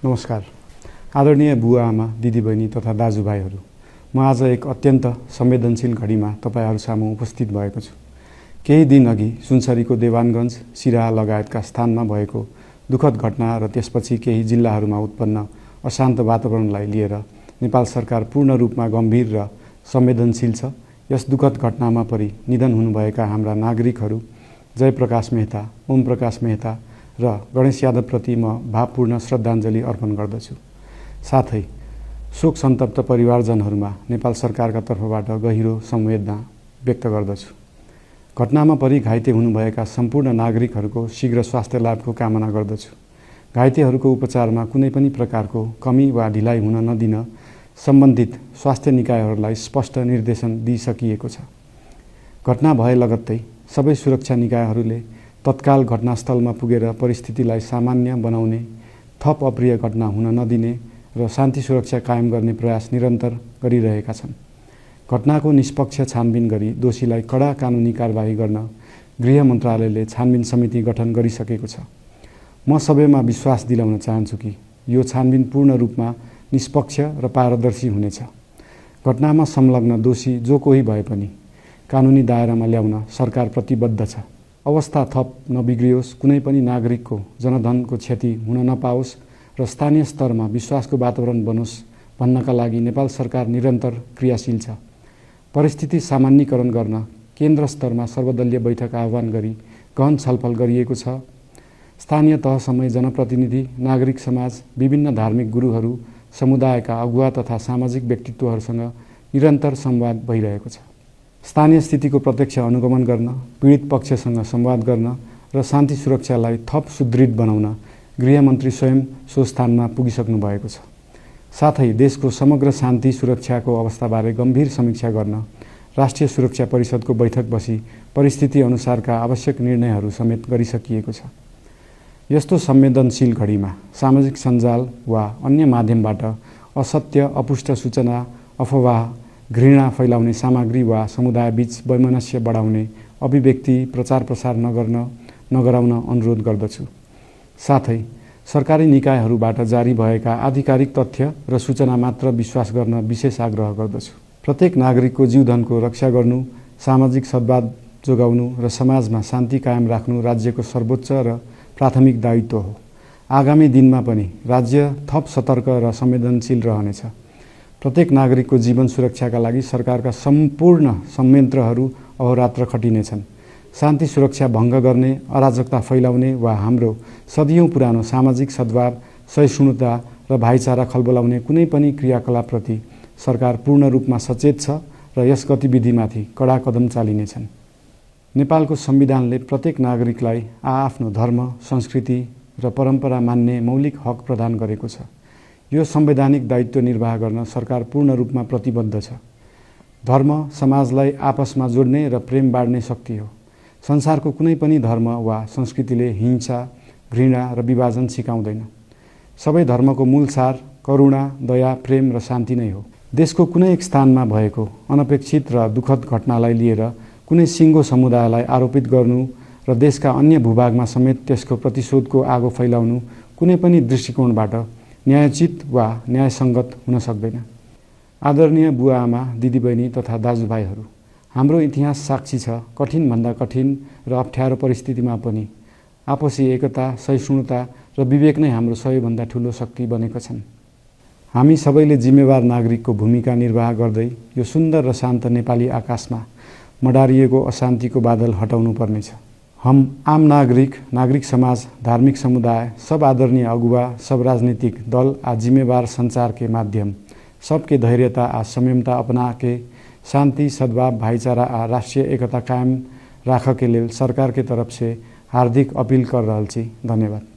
नमस्कार। आदरणीय बुवा आमा, दिदीबहिनी तथा दाजुभाइहरू, म आज एक अत्यन्त संवेदनशील घडीमा तपाईहरू सामु उपस्थित भएको छु। केही दिन अघि सुनसरीको देवानगञ्ज, सिराहा लगायतका स्थानमा भएको दुःखद घटना र त्यसपछि केही जिल्लाहरूमा उत्पन्न अशान्त वातावरणलाई लिएर नेपाल सरकार पूर्ण रूपमा गम्भीर र संवेदनशील छ। यस दुःखद घटनामा परि निधन हुनुभएका हाम्रा नागरिकहरू जयप्रकाश मेहता, ओम प्रकाश मेहता र गणेश यादवप्रति म भावपूर्ण श्रद्धाञ्जली अर्पण गर्दछु। साथै शोक सन्तप्त परिवारजनहरूमा नेपाल सरकारका तर्फबाट गहिरो संवेदना व्यक्त गर्दछु। घटनामा परि घाइते हुनुभएका सम्पूर्ण नागरिकहरूको शीघ्र स्वास्थ्य लाभको कामना गर्दछु। घाइतेहरूको उपचारमा कुनै पनि प्रकारको कमी वा ढिलाइ हुन नदिन सम्बन्धित स्वास्थ्य निकायहरूलाई स्पष्ट निर्देशन दिइसकिएको छ। घटना भए लगत्तै सबै सुरक्षा निकायहरूले तत्काल घटनास्थलमा पुगेर परिस्थितिलाई सामान्य बनाउने, थप अप्रिय घटना हुन नदिने र शान्ति सुरक्षा कायम गर्ने प्रयास निरन्तर गरिरहेका छन्। घटनाको निष्पक्ष छानबिन गरी दोषीलाई कडा कानुनी कारबाही गर्न गृह मन्त्रालयले छानबिन समिति गठन गरिसकेको छ। म सबैमा विश्वास दिलाउन चाहन्छु कि यो छानबिन पूर्ण रूपमा निष्पक्ष र पारदर्शी हुनेछ। घटनामा संलग्न दोषी जो कोही भए पनि कानुनी दायरामा ल्याउन सरकार प्रतिबद्ध छ। अवस्था थप नबिग्रियोस्, कुनै पनि नागरिकको जनधनको क्षति हुन नपाओस् र स्थानीय स्तरमा विश्वासको वातावरण बनोस् भन्नका लागि नेपाल सरकार निरन्तर क्रियाशील छ। परिस्थिति सामान्यीकरण गर्न केन्द्र स्तरमा सर्वदलीय बैठक आह्वान गरी गहन छलफल गरिएको छ। स्थानीय तहसम्मै जनप्रतिनिधि, नागरिक समाज, विभिन्न धार्मिक गुरुहरू, समुदायका अगुवा तथा सामाजिक व्यक्तित्वहरूसँग निरन्तर संवाद भइरहेको छ। स्थानीय स्थितिको प्रत्यक्ष अनुगमन गर्न, पीडित पक्षसँग संवाद गर्न र शान्ति सुरक्षालाई थप सुदृढ बनाउन गृहमन्त्री स्वयं सो स्थानमा पुगिसक्नु भएको छ। साथै देशको समग्र शान्ति सुरक्षाको अवस्थाबारे गम्भीर समीक्षा गर्न राष्ट्रिय सुरक्षा परिषदको बैठक बसी परिस्थिति अनुसारका आवश्यक निर्णयहरू समेत गरिसकिएको छ। यस्तो संवेदनशील घडीमा सामाजिक सञ्जाल वा अन्य माध्यमबाट असत्य, अपुष्ट सूचना, अफवाह, घृणा फैलाउने सामग्री वा समुदायबीच वैमनस्य बढाउने अभिव्यक्ति प्रचार प्रसार नगराउन अनुरोध गर्दछु। साथै सरकारी निकायहरूबाट जारी भएका आधिकारिक तथ्य र सूचना मात्र विश्वास गर्न विशेष आग्रह गर्दछु। प्रत्येक नागरिकको जीवधनको रक्षा गर्नु, सामाजिक सद्भाव जोगाउनु र समाजमा शान्ति कायम राख्नु राज्यको सर्वोच्च र प्राथमिक दायित्व हो। आगामी दिनमा पनि राज्य थप सतर्क र संवेदनशील रहनेछ। प्रत्येक नागरिकको जीवन सुरक्षाका लागि सरकारका सम्पूर्ण संयन्त्रहरू अहोरात्र खटिनेछन्। शान्ति सुरक्षा भङ्ग गर्ने, अराजकता फैलाउने वा हाम्रो सदियौं पुरानो सामाजिक सद्भाव, सहिष्णुता र भाइचारा खलबलाउने कुनै पनि क्रियाकलापप्रति सरकार पूर्ण रूपमा सचेत छ र यस गतिविधिमाथि कडा कदम चालिनेछन्। नेपालको संविधानले प्रत्येक नागरिकलाई आआफ्नो धर्म, संस्कृति र परम्परा मान्ने मौलिक हक प्रदान गरेको छ। यो संवैधानिक दायित्व निर्वाह गर्न सरकार पूर्ण रूपमा प्रतिबद्ध छ। धर्म समाजलाई आपसमा जोड्ने र प्रेम बाँड्ने शक्ति हो। संसारको कुनै पनि धर्म वा संस्कृतिले हिंसा, घृणा र विभाजन सिकाउँदैन। सबै धर्मको मूल सार करुणा, दया, प्रेम र शान्ति नै हो। देशको कुनै एक स्थानमा भएको अनपेक्षित र दुःखद घटनालाई लिएर कुनै सिङ्गो समुदायलाई आरोपित गर्नु र देशका अन्य भूभागमा समेत त्यसको प्रतिशोधको आगो फैलाउनु कुनै पनि दृष्टिकोणबाट न्यायोचित वा न्यायसङ्गत हुन सक्दैन। आदरणीय बुवा आमा, दिदीबहिनी तथा दाजुभाइहरू, हाम्रो इतिहास साक्षी छ कठिनभन्दा कठिन र अप्ठ्यारो परिस्थितिमा पनि आपसी एकता, सहिष्णुता र विवेक नै हाम्रो सबैभन्दा ठूलो शक्ति बनेका छन्। हामी सबैले जिम्मेवार नागरिकको भूमिका निर्वाह गर्दै यो सुन्दर र शान्त नेपाली आकाशमा मडारिएको अशान्तिको बादल हटाउनु पर्नेछ। हम आम नागरिक समाज, धार्मिक समुदाय, सब आदरणीय अगुवा, सब राजनीतिक दल आ जिम्मेवार संचार के माध्यम सबके धैर्यता आ संयमता अपना के शांति, सद्भाव, भाईचारा आ राष्ट्रीय एकता कायम राख के लेल सरकार के तरफ से हार्दिक अपील कर रहल छी। धन्यवाद।